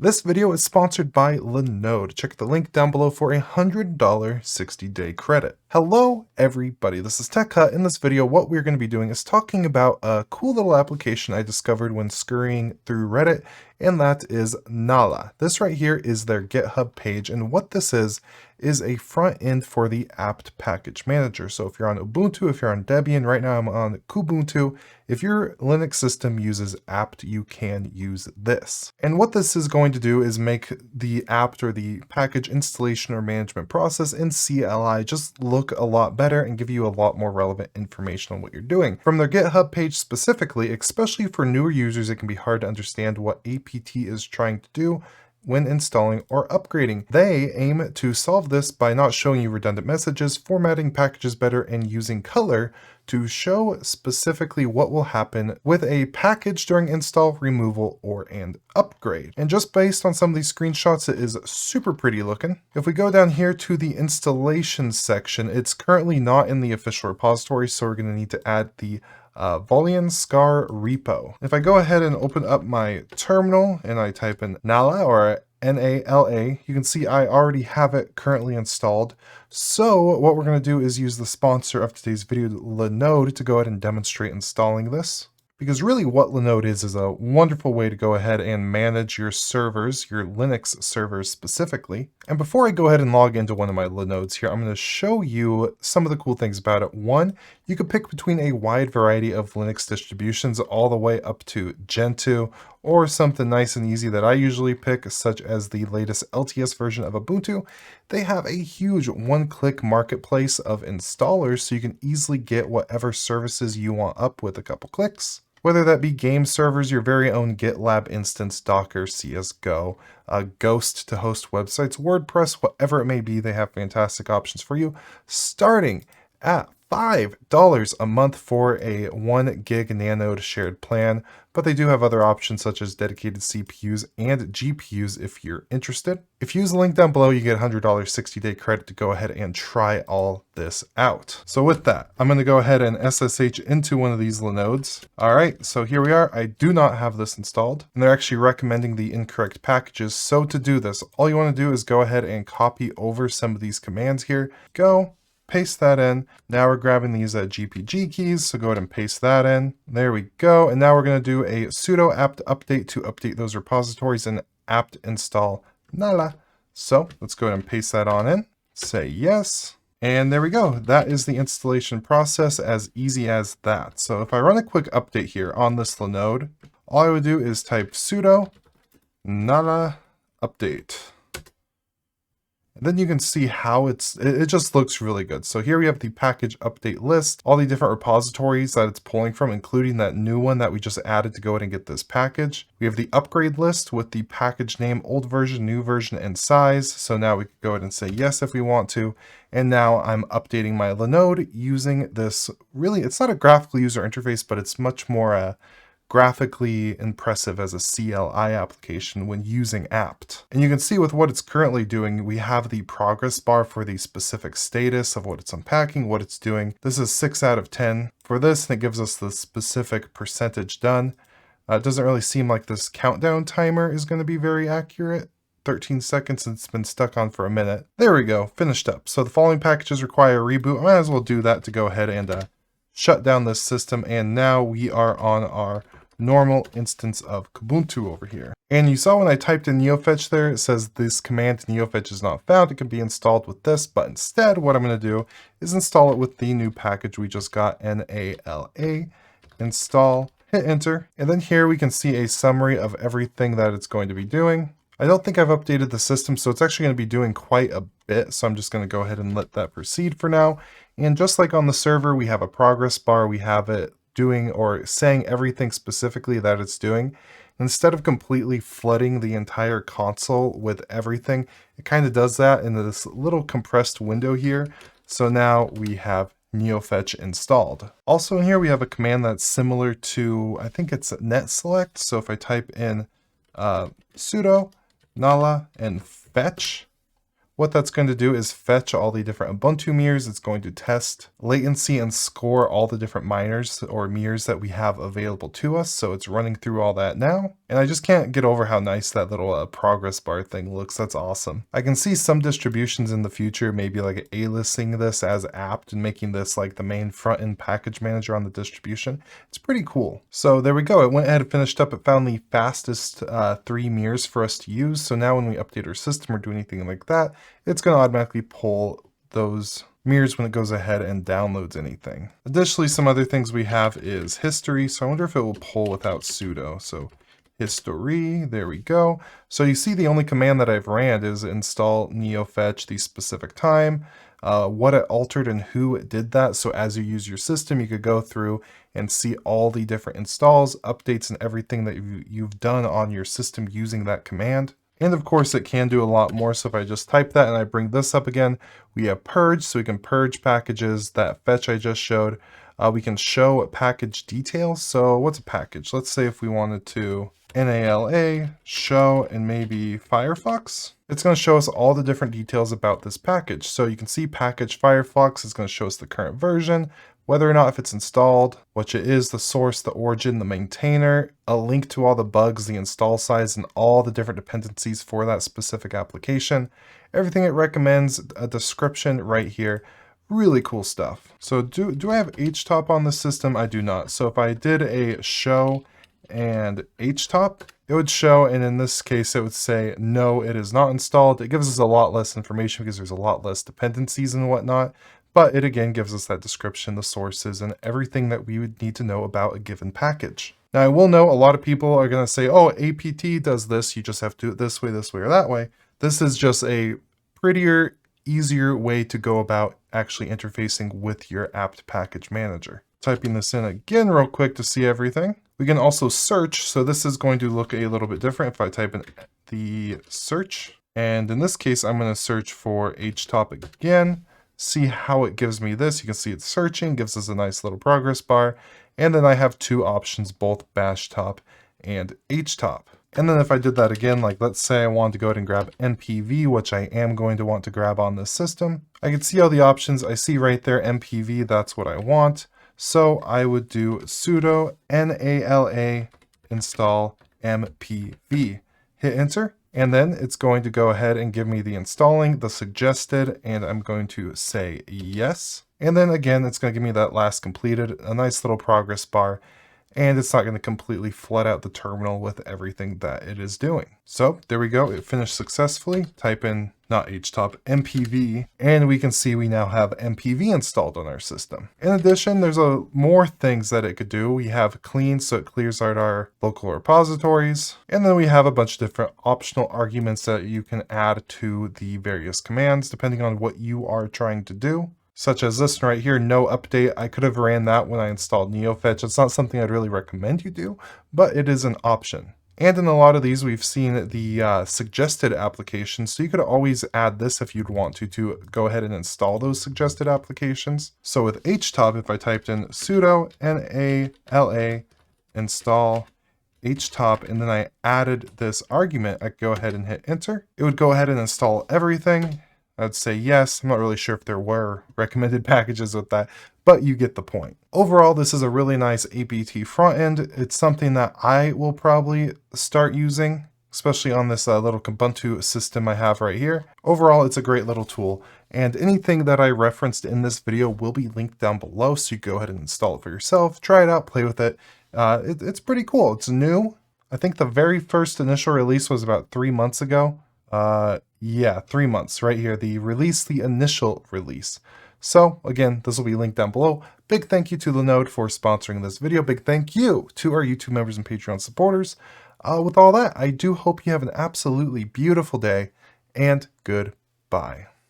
This video is sponsored by Linode. Check the link down below for a $100 60-day credit. Hello everybody, this is TechHut. In this video, what we're going to be doing is talking about a cool little application I discovered when scurrying through Reddit, and that is Nala. This right here is their GitHub page, and what this is a front end for the apt package manager. So if you're on Ubuntu, if you're on Debian, right now I'm on Kubuntu. If your Linux system uses apt, you can use this. And what this is going to do is make the apt or the package installation or management process in CLI just look a lot better and give you a lot more relevant information on what you're doing. From their GitHub page specifically, especially for newer users, it can be hard to understand what APT is trying to do when installing or upgrading. They aim to solve this by not showing you redundant messages, formatting packages better, and using color to show specifically what will happen with a package during install, removal, and upgrade. And just based on some of these screenshots, it is super pretty looking. If we go down here to the installation section, it's currently not in the official repository, so we're going to need to add the Volume Scar repo. If I go ahead and open up my terminal and I type in Nala or Nala, you can see I already have it currently installed. So what we're going to do is use the sponsor of today's video, Linode, to go ahead and demonstrate installing this. Because really what Linode is a wonderful way to go ahead and manage your servers, your Linux servers specifically. And before I go ahead and log into one of my Linodes here, I'm going to show you some of the cool things about it. One, you can pick between a wide variety of Linux distributions all the way up to Gentoo, or something nice and easy that I usually pick, such as the latest LTS version of Ubuntu. They have a huge one-click marketplace of installers, so you can easily get whatever services you want up with a couple clicks. Whether that be game servers, your very own GitLab instance, Docker, CSGO, Ghost to host websites, WordPress, whatever it may be, they have fantastic options for you, starting at $5 a month for a 1 gig Nanode shared plan, but they do have other options such as dedicated CPUs and GPUs if you're interested. If you use the link down below, you get $100 60-day credit to go ahead and try all this out. So with that, I'm going to go ahead and SSH into one of these Linodes. All right, so here we are. I do not have this installed, and they're actually recommending the incorrect packages. So to do this, all you want to do is go ahead and copy over some of these commands here. Go. Paste that in. Now we're grabbing these GPG keys, so go ahead and paste that in. There we go. And now we're going to do a sudo apt update to update those repositories and apt install Nala. So let's go ahead and paste that on in. Say yes. And there we go. That is the installation process, as easy as that. So if I run a quick update here on this Linode, all I would do is type sudo Nala update. And then you can see how it just looks really good. So here we have the package update list, all the different repositories that it's pulling from, including that new one that we just added to go ahead and get this package. We have the upgrade list with the package name, old version, new version, and size. So now we can go ahead and say yes if we want to. And now I'm updating my Linode using this, really, it's not a graphical user interface, but it's much more graphically impressive as a CLI application when using apt. And you can see with what it's currently doing, we have the progress bar for the specific status of what it's unpacking, what it's doing. This is 6 out of 10 for this, and it gives us the specific percentage done. It doesn't really seem like this countdown timer is going to be very accurate. 13 seconds and it's been stuck on for a minute. There we go, finished up. So the following packages require a reboot. I might as well do that to go ahead and shut down this system. And now we are on our normal instance of Kubuntu over here. And you saw when I typed in neofetch there, it says this command neofetch is not found. It can be installed with this, but instead what I'm going to do is install it with the new package we just got, Nala, install, hit enter. And then here we can see a summary of everything that it's going to be doing. I don't think I've updated the system, so it's actually going to be doing quite a bit. So I'm just going to go ahead and let that proceed for now. And just like on the server, we have a progress bar. We have it doing or saying everything specifically that it's doing. Instead of completely flooding the entire console with everything, it kind of does that in this little compressed window here. So now we have neofetch installed. Also in here, we have a command that's similar to, I think it's net select. So if I type in sudo Nala and fetch, What that's going to do is fetch all the different Ubuntu mirrors. It's going to test latency and score all the different miners or mirrors that we have available to us. So it's running through all that now. And I just can't get over how nice that little progress bar thing looks. That's awesome. I can see some distributions in the future, maybe like A-listing this as apt and making this like the main front-end package manager on the distribution. It's pretty cool. So there we go. It went ahead and finished up. It found the fastest 3 mirrors for us to use. So now when we update our system or do anything like that, it's going to automatically pull those mirrors when it goes ahead and downloads anything. Additionally, some other things we have is history. So I wonder if it will pull without sudo. So history, there we go. So you see the only command that I've ran is install neofetch the specific time, what it altered and who it did that. So as you use your system, you could go through and see all the different installs, updates, and everything that you've done on your system using that command. And of course it can do a lot more. So if I just type that and I bring this up again, we have purge, so we can purge packages. That fetch I just showed. We can show package details. So what's a package? Let's say if we wanted to NALA, show, and maybe Firefox. It's going to show us all the different details about this package. So you can see package Firefox is going to show us the current version, whether or not if it's installed, which it is, the source, the origin, the maintainer, a link to all the bugs, the install size, and all the different dependencies for that specific application. Everything it recommends, a description right here. Really cool stuff. So do I have htop on the system? I do not. So if I did a show and htop, it would show, and in this case it would say no, it is not installed. It gives us a lot less information because there's a lot less dependencies and whatnot, but it again gives us that description, the sources, and everything that we would need to know about a given package. Now I will know a lot of people are going to say, oh, APT does this, you just have to do it this way, or that way. This is just a prettier, easier way to go about actually interfacing with your apt package manager. Typing this in again real quick to see everything. We can also search, so this is going to look a little bit different if I type in the search. And in this case, I'm going to search for htop again, see how it gives me this. You can see it's searching, gives us a nice little progress bar. And then I have 2 options, both bashtop and htop. And then if I did that again, like let's say I wanted to go ahead and grab NPV, which I am going to want to grab on this system. I can see all the options. I see right there, NPV, that's what I want. So I would do sudo NALA install MPV. Hit enter, and then it's going to go ahead and give me the installing, the suggested, and I'm going to say yes. And then again, it's going to give me that last completed, a nice little progress bar. And it's not going to completely flood out the terminal with everything that it is doing. So there we go. It finished successfully. Type in, not htop, MPV, and we can see we now have MPV installed on our system. In addition, there's more things that it could do. We have clean, so it clears out our local repositories. And then we have a bunch of different optional arguments that you can add to the various commands, depending on what you are trying to do. Such as this one right here, no update. I could have ran that when I installed neofetch. It's not something I'd really recommend you do, but it is an option. And in a lot of these, we've seen the suggested applications. So you could always add this if you'd want to go ahead and install those suggested applications. So with htop, if I typed in sudo NALA install htop, and then I added this argument, I could go ahead and hit enter. It would go ahead and install everything. I'd say yes. I'm not really sure if there were recommended packages with that, but you get the point. Overall, this is a really nice APT front end. It's something that I will probably start using, especially on this little Ubuntu system I have right here. Overall, it's a great little tool, and anything that I referenced in this video will be linked down below, so you go ahead and install it for yourself, try it out, play with it. It's pretty cool. It's new. I think the very first initial release was about 3 months ago. Yeah, 3 months right here, the initial release. So again, this will be linked down below. Big thank you to Linode for sponsoring this video. Big thank you to our YouTube members and Patreon supporters. With all that, I do hope you have an absolutely beautiful day, and goodbye.